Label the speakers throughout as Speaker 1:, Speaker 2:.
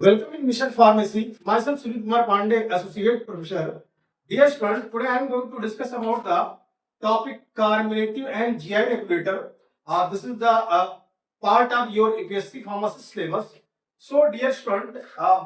Speaker 1: Welcome in Mission Pharmacy. Myself Sunil Kumar Pandey, Associate Professor. Dear students, today I am going to discuss about the topic cumulative and GI regulator. This is the part of your APSC pharmacy syllabus. So, dear student,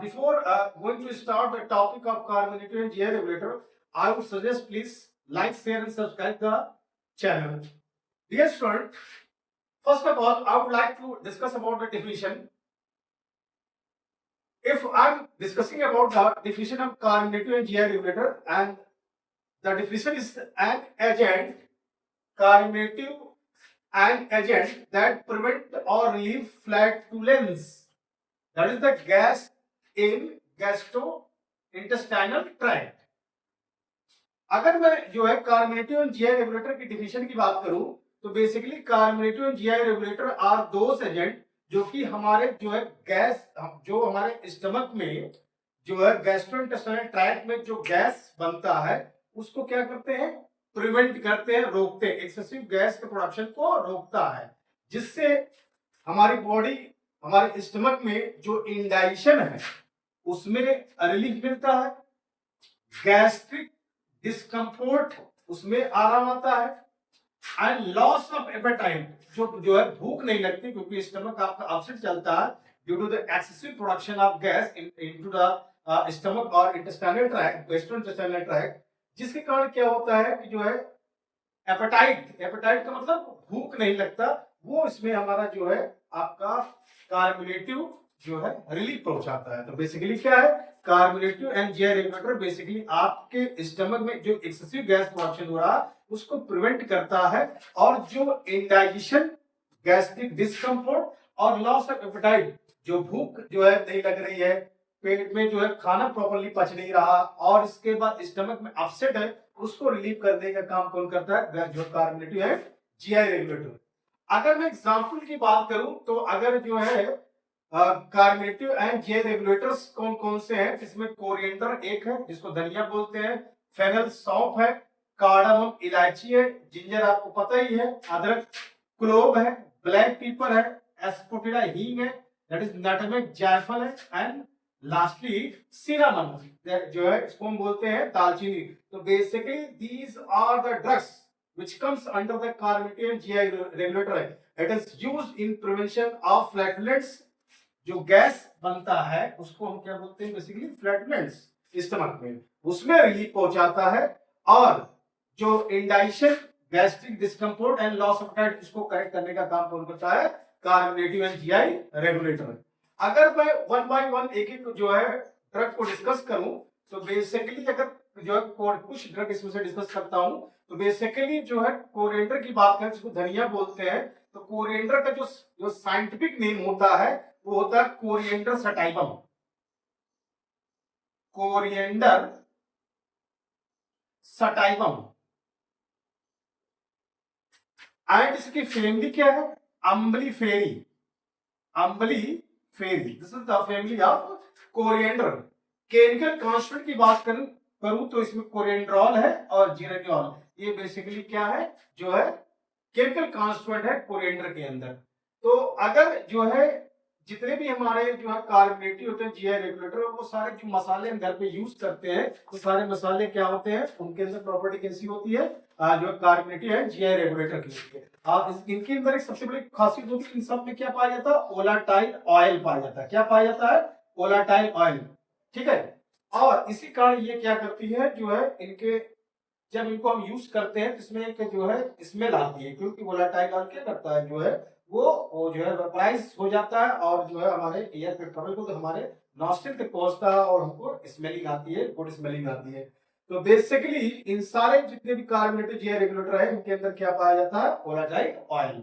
Speaker 1: before going to start the topic of cumulative and GI regulator, I would suggest please like, share, and subscribe the channel. Dear student, first of all, I would like to discuss about the definition. If I'm discussing about the definition of cumulative and GI regulator, and the definition is an agent, cumulative an agent that prevent or relieve flatulence, that is the gas in gastrointestinal tract. अगर मैं जो है carminative and GI regulator की definition की बात करूं तो basically carminative and GI regulator are those agent जो कि हमारे जो है गैस जो हमारे स्टमक में जो है गैस्ट्रोइंटेस्टाइनल ट्रैक्ट में जो गैस बनता है उसको क्या करते हैं, प्रिवेंट करते हैं, रोकते हैं, एक्सेसिव गैस के प्रोडक्शन को रोकता है, जिससे हमारी बॉडी हमारे स्टमक में जो इंडाइजेशन है उसमें रिलीफ मिलता है, गैस्ट्रिक डिस्कम्फोर्ट उसमें आराम आता है एंड लॉस ऑफ एपेटाइट जो है भूख नहीं लगती क्योंकि स्टमक आपका अपसेट चलता है due to the excessive production of gas into the stomach और इंटेस्टाइनल ट्रैक्ट गैस्ट्रोइंटेस्टाइनल ट्रैक्ट, जिसके कारण क्या होता है कि जो है एपेटाइट का मतलब भूख नहीं लगता, वो इसमें हमारा जो है आपका कार्बोनेटिव जो है रिलीफ पहुंचाता है। तो बेसिकली क्या है carminative and GI regulator, basically आपके स्टमक में जो एक्सेसिव गैस प्रोडक्शन हो रहा है उसको प्रिवेंट करता है और जो इंडाइजेशन, गैस्ट्रिक डिस्कम्फर्ट और लॉस ऑफ एपेटाइट, जो भूख जो है नहीं लग रही है, पेट में जो है खाना प्रॉपर्ली पच नहीं रहा और इसके बाद स्टमक में अपसेट है, उसको रिलीव करने का काम कौन करता है, जो कार्बोनेटिव है जीआई रेगुलेटर। अगर मैं एग्जांपल की बात करूं तो अगर जो है कार्बोनेटिव एंड जीआई रेगुलेटर्स कौन कौन से हैं, इसमें कोरिएंडर एक है जिसको धनिया बोलते हैं, फेनल सौंफ है, कार्डामम इलायची है, जिंजर आपको पता ही है, अदरक क्लोव है, ब्लैक पेपर है, एस्पोटिडा हींग है, दैट इज नटमेग जायफल है एंड लास्टली सिनामन जो है इसको हम बोलते हैं दालचीनी। तो basically these are the drugs which comes under the carbonative and GI regulator. It is used in prevention of flatulence. जो गैस बनता है उसको हम क्या बोलते हैं, बेसिकली फ्लैटुलेंस, स्टमक में उसमें रिलीफ पहुंचाता है और जो indigestion, gastric discomfort and loss of appetite इसको करेक्ट करने का काम कौन करता है, कार्बोनेटिव एंड जीआई रेगुलेटर। अगर मैं वन बाय वन एक एक जो है ड्रग को डिस्कस करूं तो बेसिकली अगर जो है कुछ ड्रग इसमें से डिस्कस करता हूं तो बेसिकली जो है कोरिएंडर की बात करें जिसको धनिया बोलते हैं, तो कोरिएंडर का जो साइंटिफिक नेम होता है वो होता है coriander sativum, coriander sativum. And इसकी फैमिली क्या है, umbelliferae, umbelliferae, this is the family of coriander. Chemical constant की बात करूं तो इसमें कोरिएंड्रॉल है और जीरेनियोल, ये बेसिकली क्या है, जो है केमिकल कांस्टेंट है कोरिएंडर के अंदर। तो अगर जो है जितने भी हमारे जो है कार्बोनेटिव होते हैं जीआई रेगुलेटर, वो सारे जो मसाले हम घर पे यूज करते हैं वो सारे मसाले क्या होते हैं, उनके अंदर प्रॉपर्टी कैसी होती है, जो कार्बोनेटिव है जीआई रेगुलेटर की होती है। इनके अंदर एक सबसे बड़ी खासियत होती है, इन सब में क्या पाया जाता है, ओलाटाइल ऑयल पाया जाता है। क्या पाया जाता है, ओलाटाइल ऑयल, ठीक है। और इसी कारण ये क्या करती है, जो है इनके जब इनको हम यूज करते हैं तो इसमें एक जो है स्मेल आती है, क्योंकि वोलाटाइल ऑयल क्या करता है, जो है वो जो है वेपराइज हो जाता है और जो है हमारे एयर के ट्रबल को, तो हमारे नॉस्ट्रिल तक पहुंचता है और हमको स्मेलिंग आती है, गुड स्मेलिंग आती है। तो बेसिकली इन सारे जितने भी कार्बोनेटिव जीआई रेगुलेटर है इनके अंदर क्या पाया जाता है, वोलाटाइल ऑयल।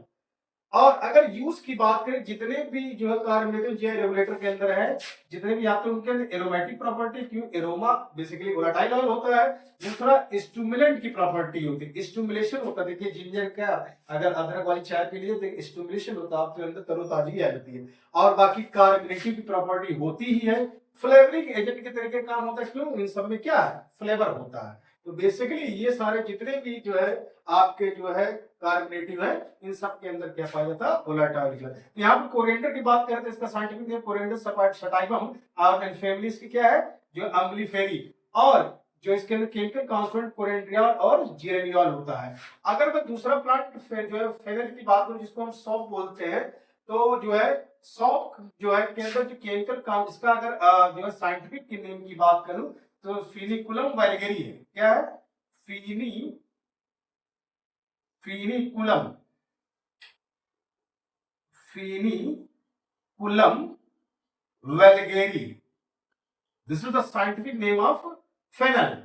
Speaker 1: और अगर यूज की बात करें जितने भी जो है कार्बोनेटिव जीआई रेगुलेटर के अंदर है, जितने भी आते हैं उनके अंदर एरोमेटिक प्रॉपर्टी, क्यों एरोमा बेसिकली वोलाटाइल ऑयल होता है, दूसरा स्टिमुलेंट की प्रॉपर्टी होती है, स्टिमुलेशन होता है। देखिए जिंजर का अगर अदरक वाली चाय पी लीजिए तो स्टिमुलेशन होता है, आपके अंदर तरोताजगी आ जाती है। और बाकी कार्बोनेटिव की प्रॉपर्टी होती ही है, फ्लेवरिंग एजेंट के तरीके काम होता है, क्यों इन सब में क्या है, फ्लेवर होता है। तो बेसिकली ये सारे जितने भी जो है आपके जो है कार्बोनेटिव है, इन सब के अंदर क्या पाया जाता है, वोलेटाइल। यहाँ पे कोरिएंडर की बात करें तो इसका साइंटिफिक नेम कोरिएंडर सटाइवम और फैमिली इसकी क्या है, जो अम्बलीफेरी, और जो इसके अंदर केमिकल कॉन्स्टिट्यूएंट कोरिएंड्रियल और जिरेनियल होता है। अगर मैं दूसरा प्लांट जो है फेनल की बात करूं, जिसको हम सौंफ बोलते हैं, तो जो है सौंफ जो है के अंदर जो केमिकल काम, इसका अगर जो है साइंटिफिक नेम की बात करूं तो फिनिकुलम वैलगेरी है। क्या है? Foeniculum foeniculum vulgare, this is the scientific name of fennel.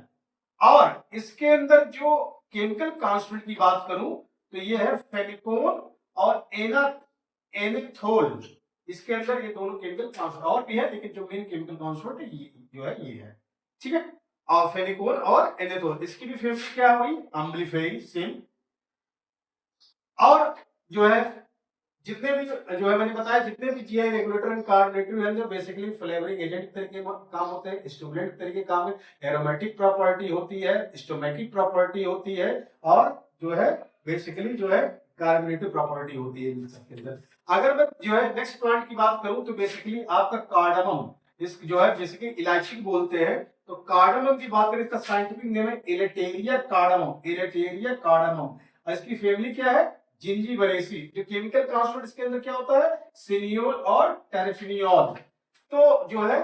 Speaker 1: और इसके अंदर जो केमिकल कॉन्स्टिट्यूएंट की बात करूं तो ये है फेनिकोन और एनेथोल। इसके अंदर ये दोनों केमिकल कॉन्स्टिट्यूएंट और भी है, लेकिन जो मेन केमिकल कॉन्स्टिट्यूएंट है जो है ये है, ठीक है। और फेनिकोन और एनेथोल, इसकी भी फैमिली क्या हुई, अम्बलीफेरी सेम। और जो है जितने भी जो है मैंने बताया, जितने भी जीआई रेगुलेटर एंड कार्बोनेटिव है, जो बेसिकली फ्लेवरिंग एजेंट तरीके काम होते हैं, स्टिमुलेंट तरीके काम है, एरोमेटिक प्रॉपर्टी होती है, स्टोमेटिक प्रॉपर्टी होती है, और जो है बेसिकली जो है कार्बोनेटिव प्रॉपर्टी होती है इन सबके अंदर। अगर मैं जो है नेक्स्ट प्लांट की बात करूं तो बेसिकली आपका कार्डामम, इस जो है बेसिकली इलायची बोलते हैं, तो कार्डामम की बात करें, इसका साइंटिफिक नेम है इलेटेरिया कार्डामम, इलेटेरिया कार्डामम। इसकी फैमिली क्या है, जिंजीबरेसी। जो केमिकल कॉन्स्टिट्यूएंट इसके अंदर क्या होता है, सिनियोल और टेरेफिनियोल। तो जो है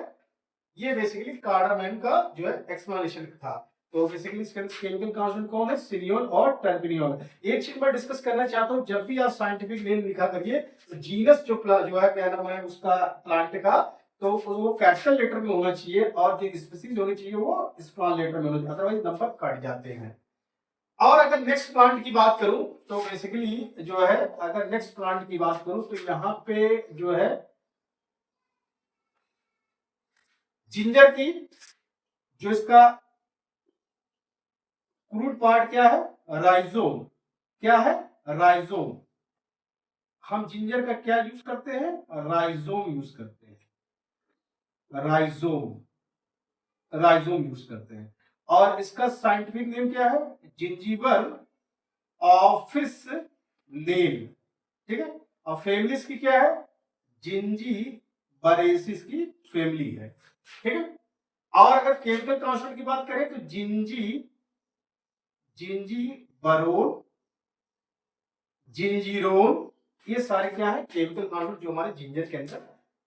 Speaker 1: ये बेसिकली कार्डामम का जो है एक्सप्लेनेशन था। तो बेसिकली इसके अंदर केमिकल कॉन्स्टिट्यूएंट कौन है, सिनियोल और टेरेफिनियोल। एक चीज मैं डिस्कस करना चाहता हूं, जब भी आप साइंटिफिक नेम लिखा करिए तो जीनस जो है क्या नाम है उसका प्लांट का, तो वो कैपिटल लेटर में होना चाहिए, और जो स्पीसीज होनी चाहिए वो स्मॉल लेटर में होना चाहिए, अदरवाइज नंबर कट जाते हैं। और अगर नेक्स्ट प्लांट की बात करूं तो बेसिकली जो है, अगर नेक्स्ट प्लांट की बात करूं तो यहाँ पे जो है जिंजर की जो इसका क्रूड पार्ट क्या है, राइजोम। क्या है, राइजोम। हम जिंजर का क्या यूज करते हैं, राइजोम यूज करते हैं, राइजोम यूज करते हैं। और इसका साइंटिफिक नेम क्या है, जिंजीबर ऑफिस नेम, ठीक है। और फैमिली की क्या है, जिंजी बरेसिस की फैमिली है, ठीक है। और अगर केमिकल कॉन्स्टिट्यूएंट की बात करें तो जिंजी बरोन, जिंजीरोन, ये सारे क्या है केमिकल कॉन्स्टिट्यूएंट जो हमारे जिंजर के अंदर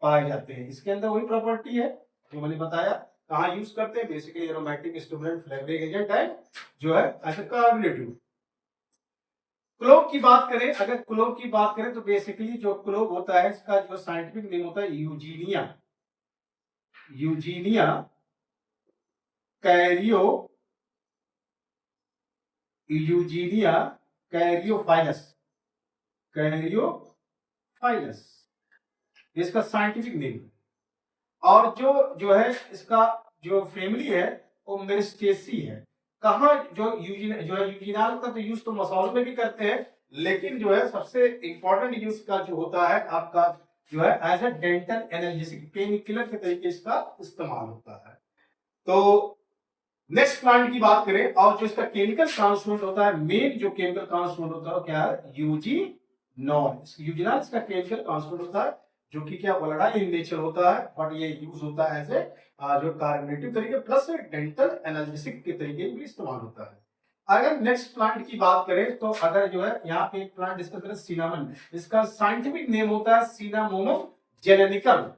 Speaker 1: पाए जाते हैं। इसके अंदर वही प्रॉपर्टी है जो मैंने बताया, कहाँ यूज करते हैं, basically aromatic stimulant flavouring agent है, जो है एज ए कार्बोनेटिव। क्लोव की बात करें, अगर क्लोव की बात करें तो बेसिकली जो क्लोव होता है इसका जो साइंटिफिक नेम होता है यूजीनिया, यूजीनिया कैरियो, यूजीनिया कैरियोफाइलस, कैरियोफाइलस इसका साइंटिफिक नेम। और जो है इसका जो फैमिली है वो मेरिस्टेसी है। कहाँ जो यूजिनाल का तो यूज तो मसालों में भी करते हैं, लेकिन जो है सबसे इंपॉर्टेंट यूज का जो होता है आपका जो है as a dental analgesic, pain killer के तरीके इसका इस्तेमाल होता है। तो नेक्स्ट प्लांट की बात करें, और जो इसका केमिकल कॉन्स्टिट्यूएंट होता है, मेन जो केमिकल कॉन्स्टिट्यूएंट होता है क्या है, यूजीनॉल। यूजिनॉल इसका केमिकल कॉन्स्टिट्यूएंट होता है, जो कि क्या वोलेटाइल इन नेचर होता है, बट ये यूज होता है एज ए जो कार्बोनेटिव तरीके प्लस डेंटल एनाल्जेसिक के तरीके भी इस्तेमाल होता है। अगर नेक्स्ट प्लांट की बात करें तो अगर जो है यहाँ पे एक प्लांट डिस्कस करें, सिनामन। इसका साइंटिफिक नेम होता है सिनामोमम जेनेटिकम,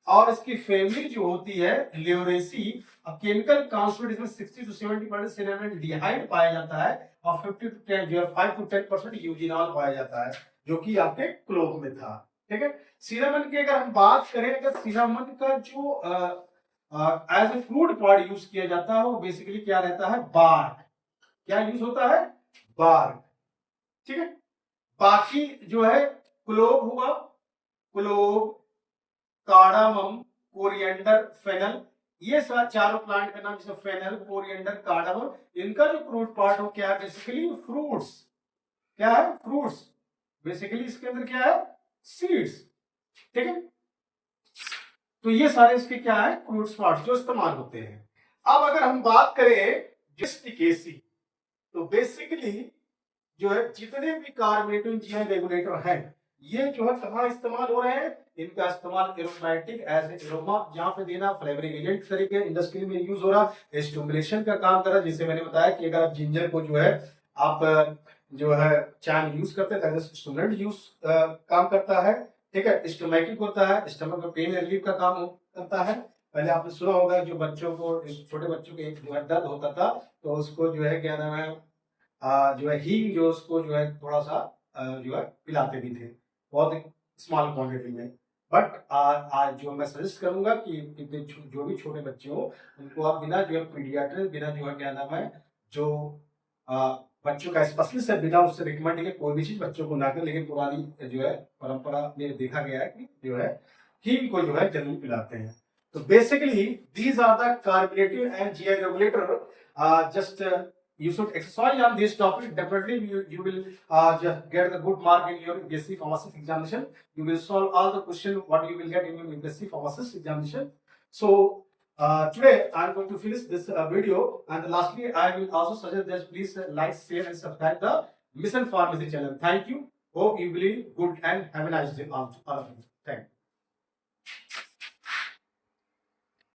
Speaker 1: और इसकी फैमिली जो होती है ल्यूरेसी। केमिकल कॉन्स्टिट्यूएंट इसमें 60 to 70% सिनेमन डिहाइड पाया जाता है, और 50 to 10 जो है 5 to 10% यूजिनॉल पाया जाता है, जो कि आपके क्लोव में था, ठीक है। सिनेमन की अगर हम बात करें, अगर सिनेमन का जो as a fruit part use किया जाता है वो बेसिकली क्या रहता है, बार्क। क्या यूज होता है, बार्क, ठीक है। बाकी जो है क्लोव हुआ, क्लोव, कार्डामम, कोरिएंडर, फेनल, ये चारों प्लांट का नाम, जैसे फेनल, कोरिएंडर, कार्डामम, इनका जो फ्रूट पार्ट हो क्या है, बेसिकली फ्रूट्स। क्या है, फ्रूट्स। बेसिकली इसके अंदर क्या है, सीड्स, ठीक है। तो ये सारे इसके क्या है, फ्रूट्स पार्ट जो इस्तेमाल होते हैं। अब अगर हम बात करें जस्टिकेसी। तो बेसिकली जो है जितने भी कार्बोनेटिव एंजाइम रेगुलेटर हैं ये जो है कहाँ इस्तेमाल हो रहे हैं, इनका इस्तेमाल एरोमेटिक एज एरोमा जहां पे देना, फ्लेवरिंग एजेंट तरीके इंडस्ट्री में यूज हो रहा है, स्टिमुलेशन का काम कर रहा है। जैसे मैंने बताया कि अगर आप जिंजर को जो है आप जो है चाय में यूज करते हैं, स्टिमुलेंट यूज काम करता है, ठीक है। स्टोमैटिक होता है, स्टमक में पेन रिलीफ का काम करता है। पहले आपने सुना होगा जो बच्चों को, छोटे बच्चों के जो है दर्द होता था तो उसको जो है क्या नाम है जो है हींग जो उसको जो है थोड़ा सा जो है पिलाते भी थे, बहुत स्मॉल क्वांटिटी में। बट आज जो मैं सजेस्ट करूंगा कि जो भी छोटे बच्चे हो उनको आप बिना जो है पीडियाट्रिक, बिना जो है क्या नाम है जो बच्चों का स्पेशलिस्ट है, बिना उससे रिकमेंड किए कोई भी चीज बच्चों को ना करें। लेकिन पुरानी जो है परंपरा में देखा गया है कि जो है हींग को जो है जरूर पिलाते हैं। तो basically these are the carminative and GI regulator. Just you should exercise on this topic. Definitely you will just get a good mark in your BSc pharmacist examination. You will solve all the questions what you will get in your BSc pharmacist examination. So today I am going to finish this video, and lastly I will also suggest that please like, share and subscribe the Mission Pharmacy channel. Thank you. Hope you will be good and have a nice day. Thank you.